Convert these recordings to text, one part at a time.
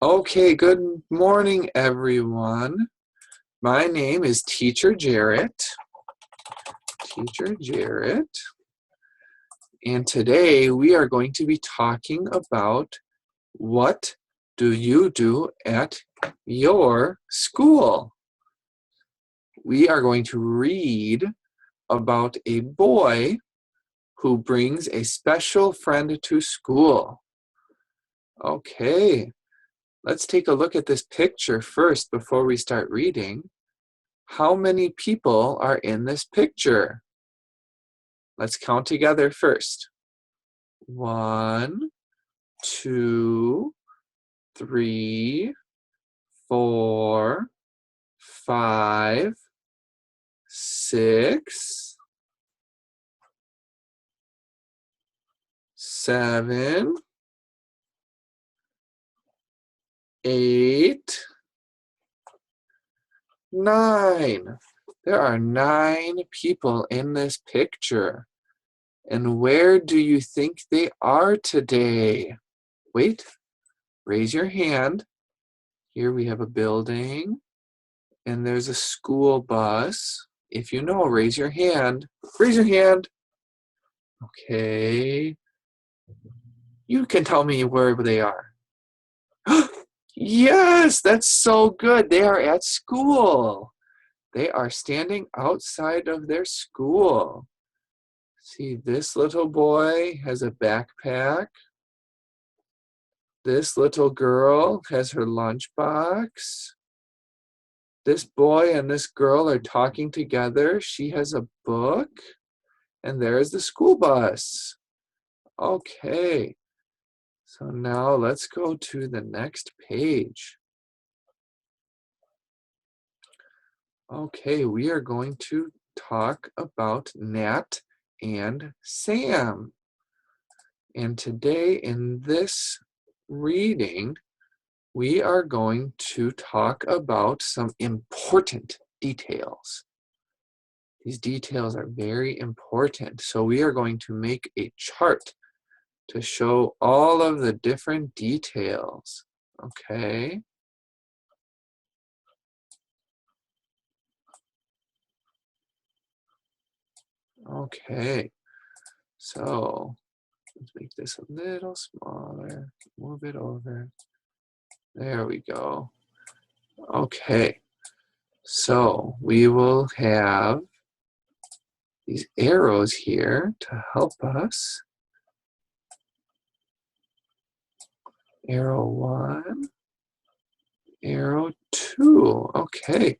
Okay, good morning, everyone. My name is Teacher Jarrett. And today we are going to be talking about what do you do at your school? We are going to read about a boy who brings a special friend to school. Okay, let's take a look at this picture first before we start reading. How many people are in this picture? Let's count together first. 1, 2, 3, 4, 5, 6, 7, 8, 9. There are 9 people in this picture. And where do you think they are today? Wait, raise your hand. Here we have a building, and there's a school bus. If you know, raise your hand. Raise your hand. Okay. You can tell me where they are. Yes, that's so good. They are at school. They are standing outside of their school. See, this little boy has a backpack. This little girl has her lunchbox. This boy and this girl are talking together. She has a book. And there's the school bus. Okay, so now let's go to the next page. Okay, we are going to talk about Nat and Sam. And today in this reading, we are going to talk about some important details. These details are very important, so we are going to make a chart to show all of the different details. Okay. Okay. So let's make this a little smaller. Move it over. There we go. Okay. So we will have these arrows here to help us. Arrow 1, arrow 2. Okay.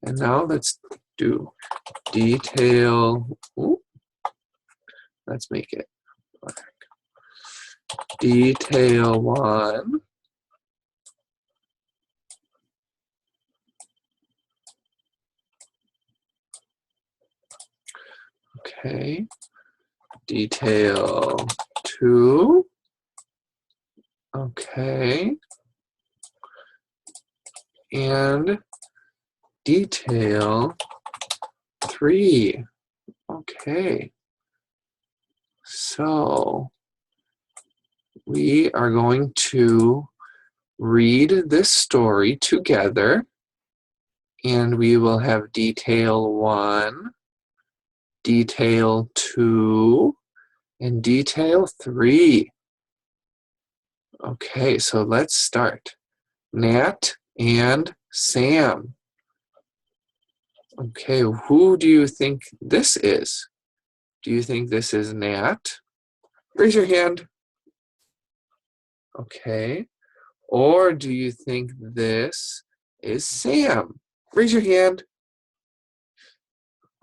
And now let's do detail. Ooh, let's make it black. Detail 1. Okay. Detail 2. Okay. And detail 3. Okay. So we are going to read this story together, and we will have detail 1, detail 2, and detail 3. Okay, so let's start. Nat and Sam. Okay, who do you think this is? Do you think this is Nat? Raise your hand. Okay. Or do you think this is Sam? Raise your hand.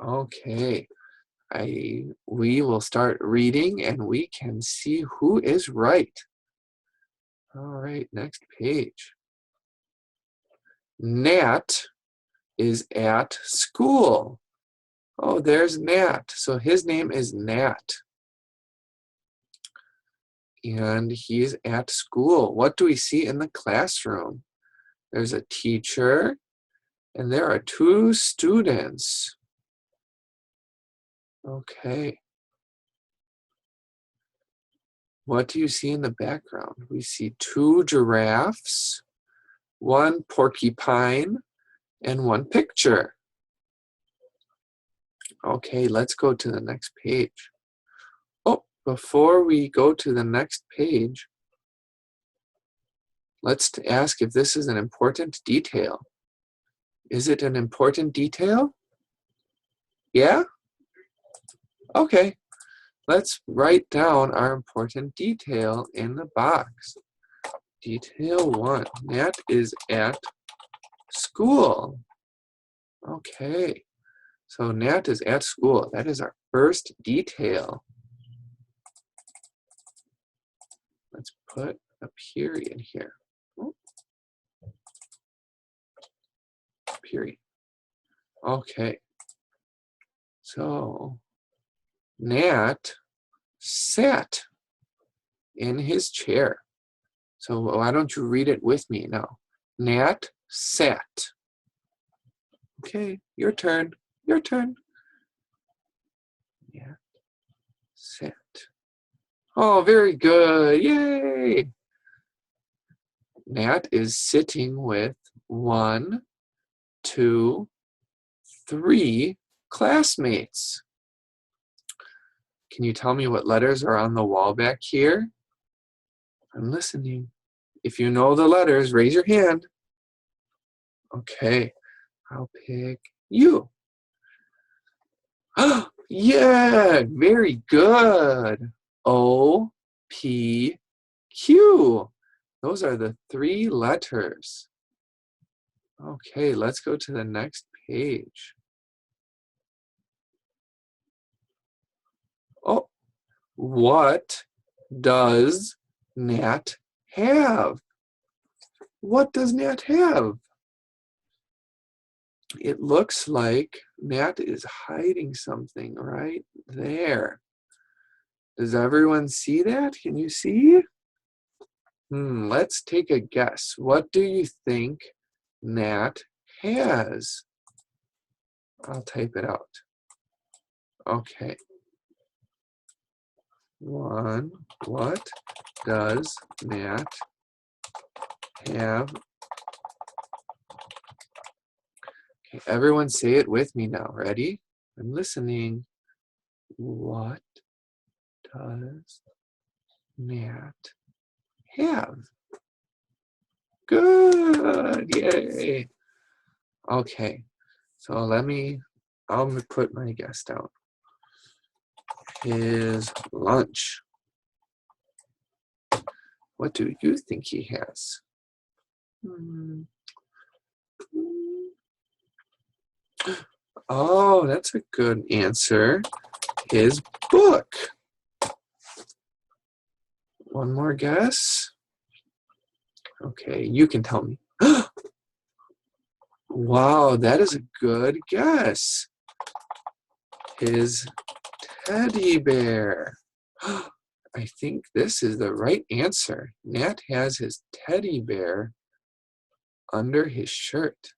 Okay. We will start reading and we can see who is right. All right, next page. Nat is at school. Oh, there's Nat. So his name is Nat. And he's at school. What do we see in the classroom? There's a teacher, and there are 2 students. Okay. What do you see in the background? We see 2 giraffes. one porcupine, and one picture. Okay, let's go to the next page. Oh, before we go to the next page, let's ask if this is an important detail. Is it an important detail? Yeah? Okay, let's write down our important detail in the box. Detail 1, Nat is at school. Okay, so Nat is at school. That is our first detail. Let's put a period here. Oh, period. Okay, so Nat sat in his chair. So why don't you read it with me now? Nat sat. Okay, your turn. Your turn. Nat sat. Oh, very good. Yay! Nat is sitting with 1, 2, 3 classmates. Can you tell me what letters are on the wall back here? I'm listening. If you know the letters, raise your hand. Okay, I'll pick you. Yeah, very good. O, P, Q. Those are the 3 letters. Okay, let's go to the next page. Oh, what does Nat have? What does Nat have? It looks like Nat is hiding something right there. Does everyone see that? Can you see? Let's take a guess. What do you think Nat has? I'll type it out. Okay. 1, what does Nat have? Okay, everyone say it with me now. Ready? I'm listening. What does Nat have? Good, yay. Okay, so I'll put my guess down. His lunch. What do you think he has? Oh, that's a good answer. His book. One more guess. Okay, you can tell me. Wow, that is a good guess. His teddy bear. I think this is the right answer. Nat has his teddy bear under his shirt.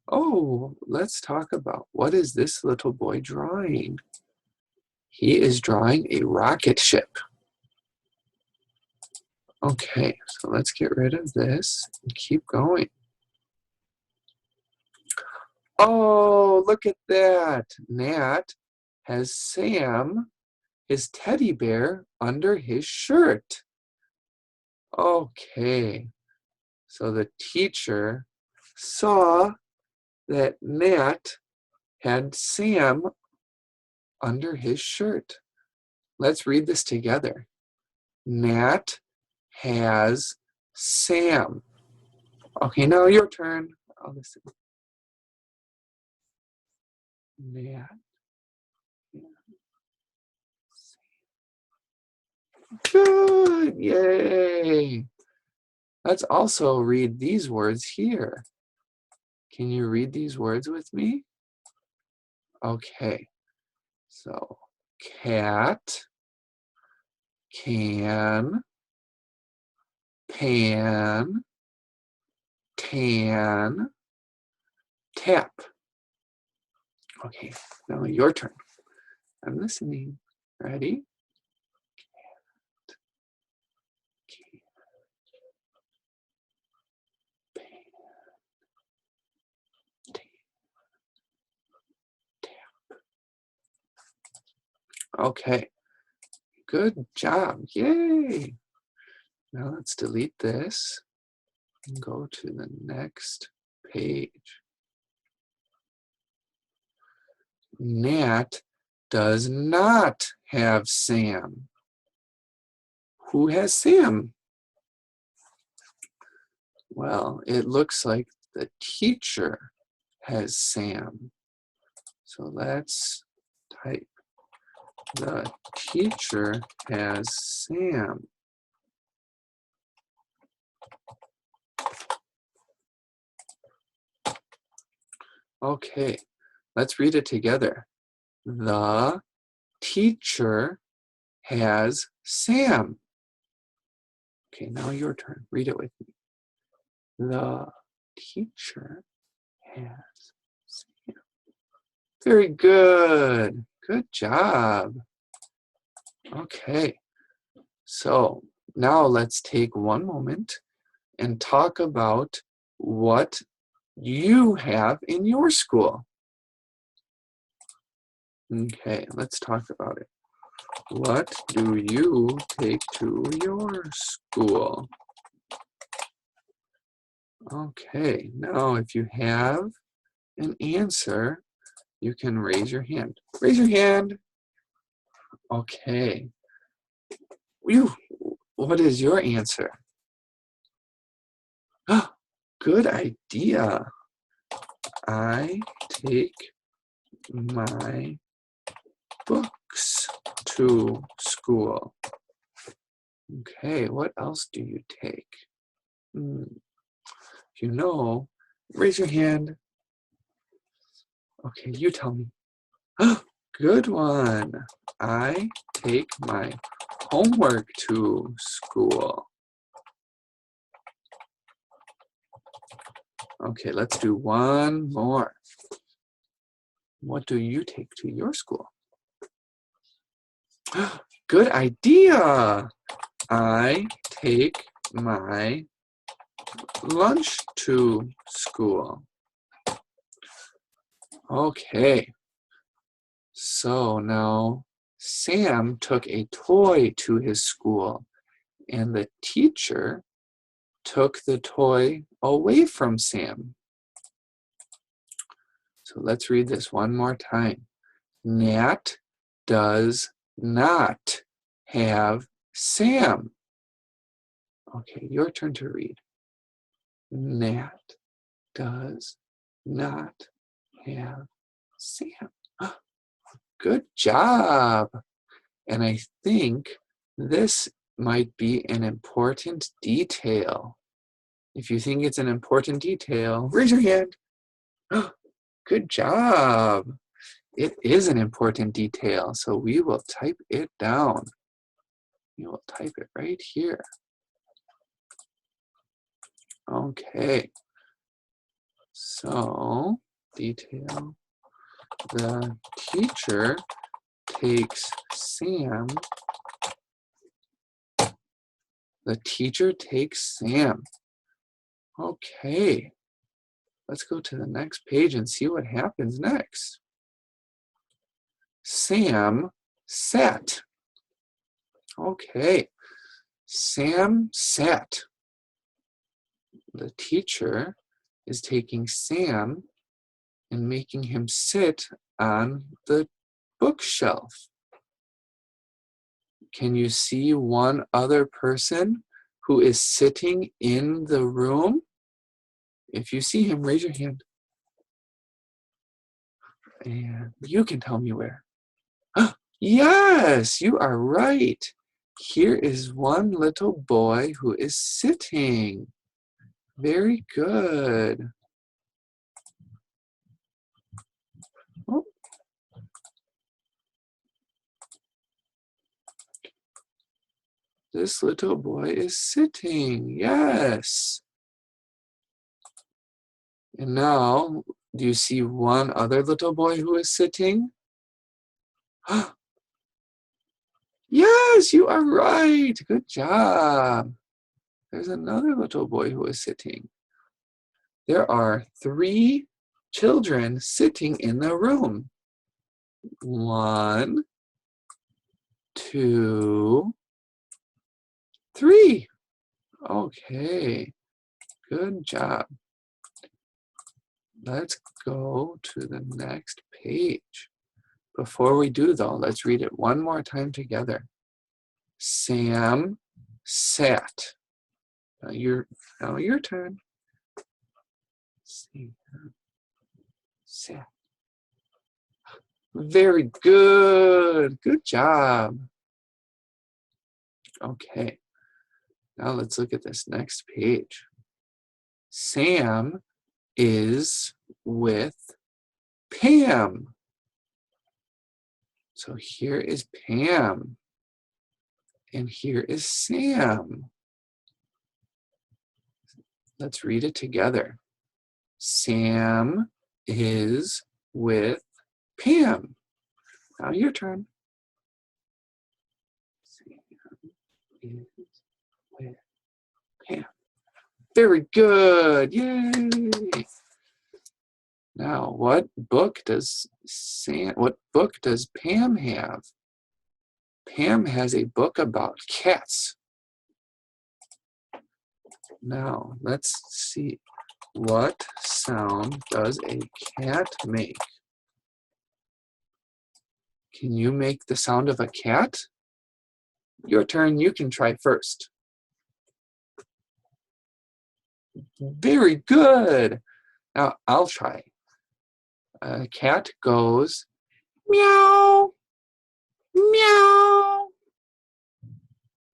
Oh, let's talk about what is this little boy drawing? He is drawing a rocket ship. Okay, so let's get rid of this and keep going. Oh, look at that. Nat has Sam, his teddy bear, under his shirt. Okay, so the teacher saw that Nat had Sam under his shirt. Let's read this together. Nat has Sam. Okay, now your turn. I'll listen. Nat. Good, yay. Let's also read these words here. Can you read these words with me? Okay, so cat, can, pan, tan, tap. Okay, now your turn. I'm listening. Ready? Okay, good job. Yay! Now let's delete this and go to the next page. Nat does not have Sam. Who has Sam? Well, it looks like the teacher has Sam. So let's type, the teacher has Sam. Okay, let's read it together. The teacher has Sam. Okay, now your turn. Read it with me. The teacher has Sam. Very good. Good job. Okay, so now let's take one moment and talk about what you have in your school. Okay, let's talk about it. What do you take to your school? Okay, now if you have an answer, you can raise your hand. Raise your hand. Okay. What is your answer? Good idea. I take my books to school. Okay, what else do you take? If you know, raise your hand. Okay, you tell me. Good one. I take my homework to school. Okay, let's do one more. What do you take to your school? Good idea. I take my lunch to school. Okay. So now Sam took a toy to his school, and the teacher took the toy away from Sam. So let's read this one more time. Nat does not have Sam. Okay, your turn to read. Nat does not have Sam. Good job. And I think this might be an important detail. If you think it's an important detail, raise your hand. Good job. It is an important detail, so we will type it down. We will type it right here. Okay. So, detail. The teacher takes Sam. The teacher takes Sam. Okay. Let's go to the next page and see what happens next. Sam sat. Okay. Sam sat. The teacher is taking Sam and making him sit on the bookshelf. Can you see one other person who is sitting in the room? If you see him, raise your hand. And you can tell me where. Yes, you are right. Here is one little boy who is sitting. Very good. Oh. This little boy is sitting. Yes. And now, do you see one other little boy who is sitting? Yes, you are right. Good job. There's another little boy who is sitting. There are 3 children sitting in the room. 1, 2, 3. Okay, good job. Let's go to the next page. Before we do though, let's read it one more time together. Sam sat. Now your turn. Sam sat. Very good. Good job. Okay. Now let's look at this next page. Sam is with Pam. So here is Pam. And here is Sam. Let's read it together. Sam is with Pam. Now your turn. Sam is with Pam. Very good. Yay. Now, what book does Pam have? Pam has a book about cats. Now, let's see. What sound does a cat make? Can you make the sound of a cat? Your turn, you can try first. Very good. Now, I'll try. A cat goes meow, meow,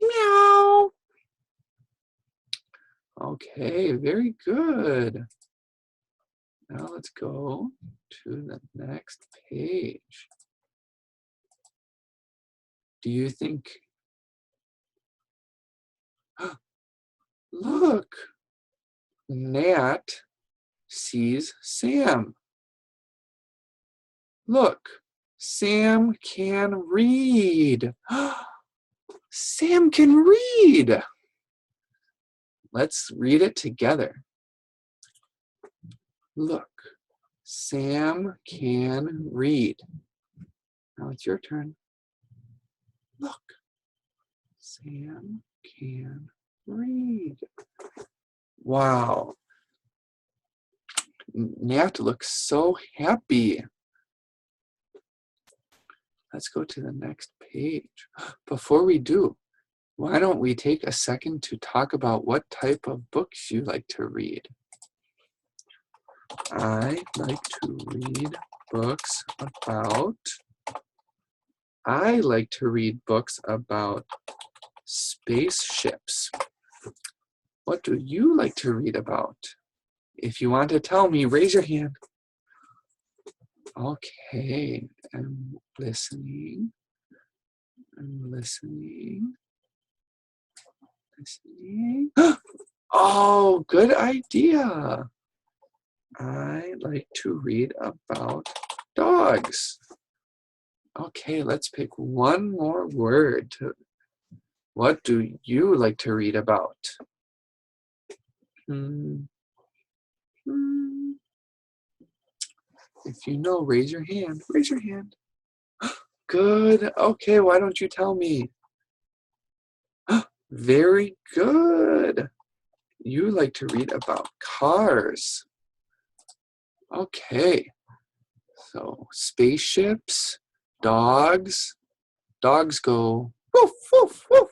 meow. Okay, very good. Now let's go to the next page. Do you think, look, Nat sees Sam. Look, Sam can read. Sam can read. Let's read it together. Look, Sam can read. Now it's your turn. Look, Sam can read. Wow. Nat looks so happy. Let's go to the next page. Before we do, why don't we take a second to talk about what type of books you like to read? I like to read books about spaceships. What do you like to read about? If you want to tell me, raise your hand. Okay, I'm listening. Oh, good idea. I like to read about dogs. Okay, let's pick one more word. What do you like to read about? If you know, raise your hand. Raise your hand. Good. Okay, why don't you tell me? Very good. You like to read about cars. Okay. So spaceships, dogs. Dogs go woof, woof, woof.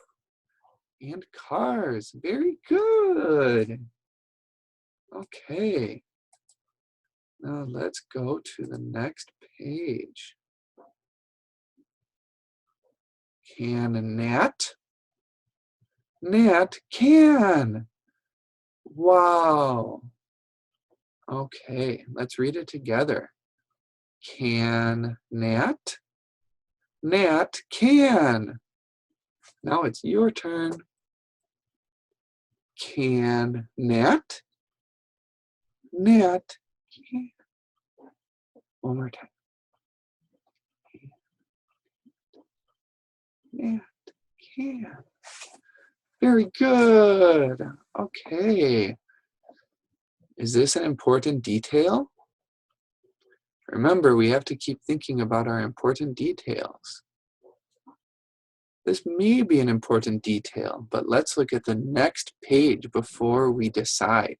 And cars. Very good. Okay. Now let's go to the next page. Can Nat? Nat can. Wow. Okay, let's read it together. Can Nat? Nat can. Now it's your turn. Can Nat? Nat can. One more time. Nat can. Very good. Okay. Is this an important detail? Remember, we have to keep thinking about our important details. This may be an important detail, but let's look at the next page before we decide.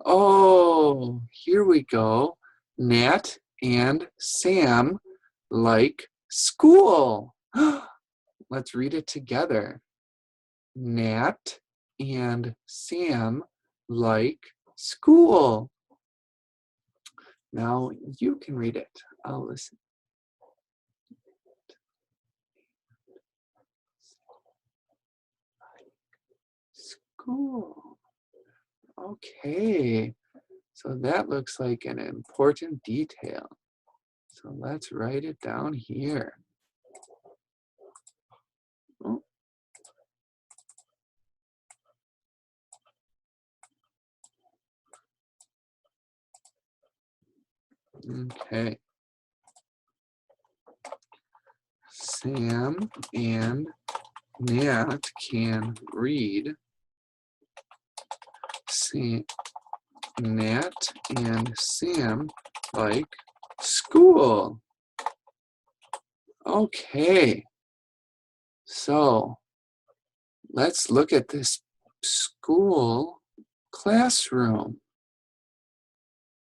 Oh, here we go. Nat and Sam like school. Let's read it together. Nat and Sam like school. Now you can read it. I'll listen. School. Okay, so that looks like an important detail. So let's write it down here. Oh. Okay. Sam and Nat can read. Nat and Sam like school. Okay. So let's look at this school classroom.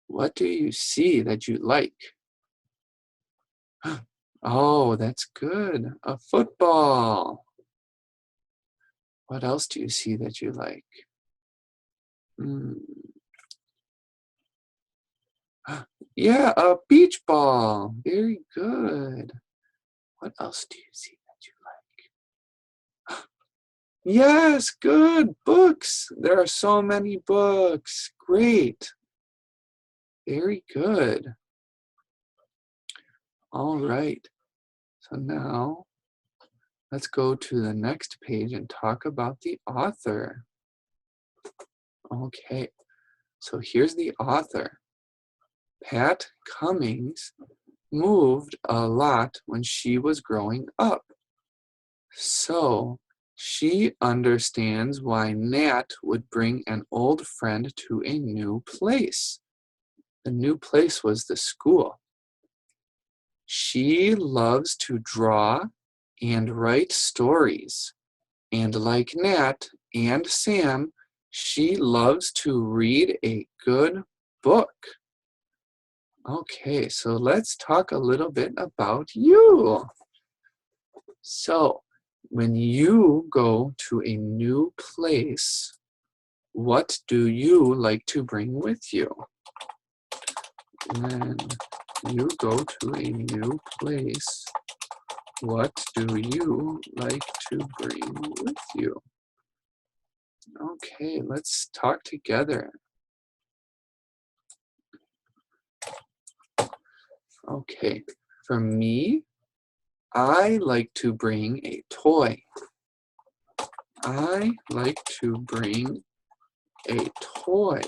What do you see that you like? Oh, that's good. A football. What else do you see that you like? Hmm. Yeah, a beach ball. Very good. What else do you see that you like? Yes, good. Books. There are so many books. Great. Very good. All right. So now let's go to the next page and talk about the author. Okay. So here's the author. Pat Cummings moved a lot when she was growing up. So she understands why Nat would bring an old friend to a new place. The new place was the school. She loves to draw and write stories. And like Nat and Sam, she loves to read a good book. Okay, so let's talk a little bit about you. So, when you go to a new place, what do you like to bring with you? When you go to a new place, what do you like to bring with you? Okay, let's talk together. Okay, for me, I like to bring a toy. I like to bring a toy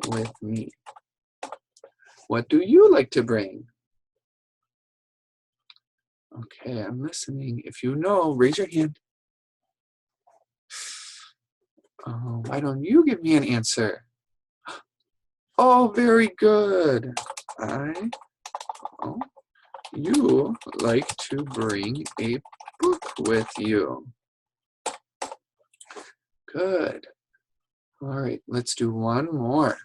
with me. What do you like to bring? Okay, I'm listening. If you know, raise your hand. Why don't you give me an answer? Oh, very good. You like to bring a book with you. Good. All right, let's do one more.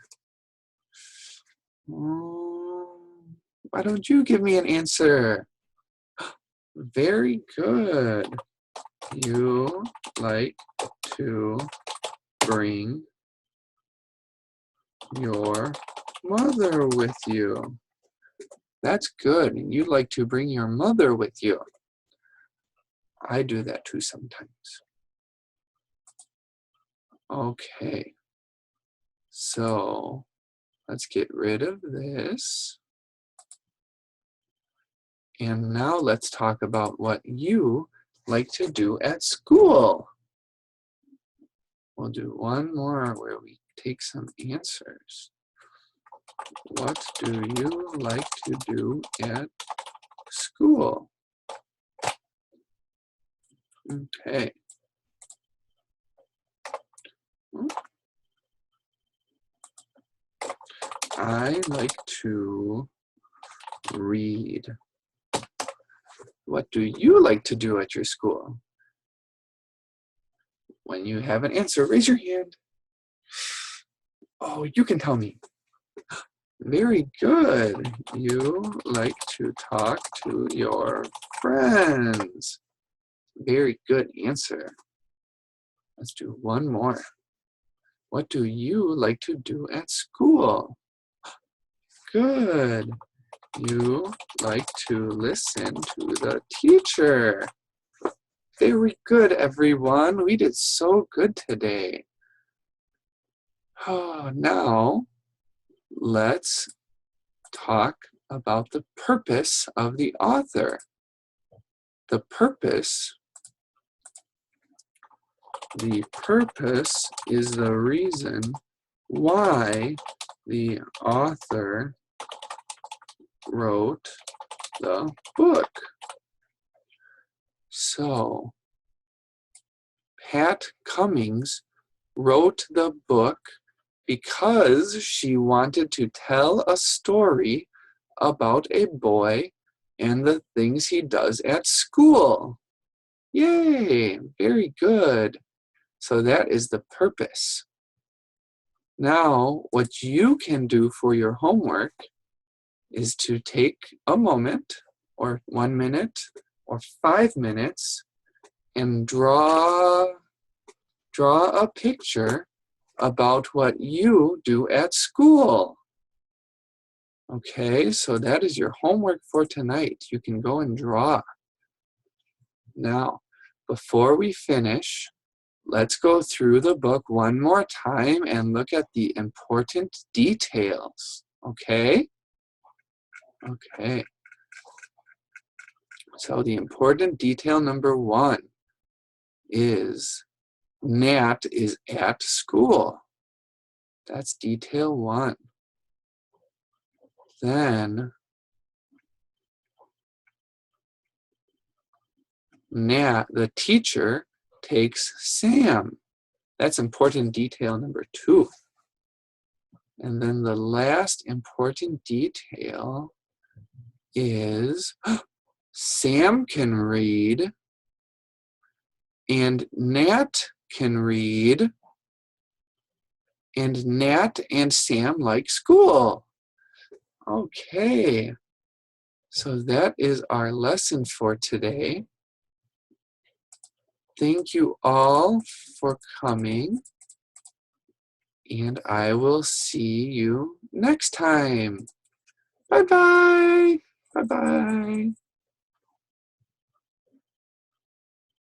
Why don't you give me an answer? Very good. You like to bring your mother with you. That's good. And you like to bring your mother with you. I do that too sometimes. Okay. So let's get rid of this. And now let's talk about what you like to do at school. We'll do one more where we take some answers. What do you like to do at school? Okay. I like to read. What do you like to do at your school? When you have an answer, raise your hand. Oh, you can tell me. Very good. You like to talk to your friends. Very good answer. Let's do one more. What do you like to do at school? Good. You like to listen to the teacher. Very good, everyone. We did so good today. Oh, now, let's talk about the purpose of the author. The purpose is the reason why the author wrote the book. So, Pat Cummings wrote the book because she wanted to tell a story about a boy and the things he does at school. Yay, very good. So that is the purpose. Now, what you can do for your homework is to take a moment, or 1 minute, or 5 minutes, and draw a picture about what you do at school. Okay, so that is your homework for tonight. You can go and draw. Now, before we finish, let's go through the book one more time and look at the important details. Okay? Okay. So the important detail number 1 is Nat is at school. That's detail 1. Then Nat, the teacher, takes Sam. That's important detail number 2. And then the last important detail is Sam can read and Nat can read, and Nat and Sam like school. Okay, so that is our lesson for today. Thank you all for coming, and I will see you next time. Bye-bye. Bye-bye.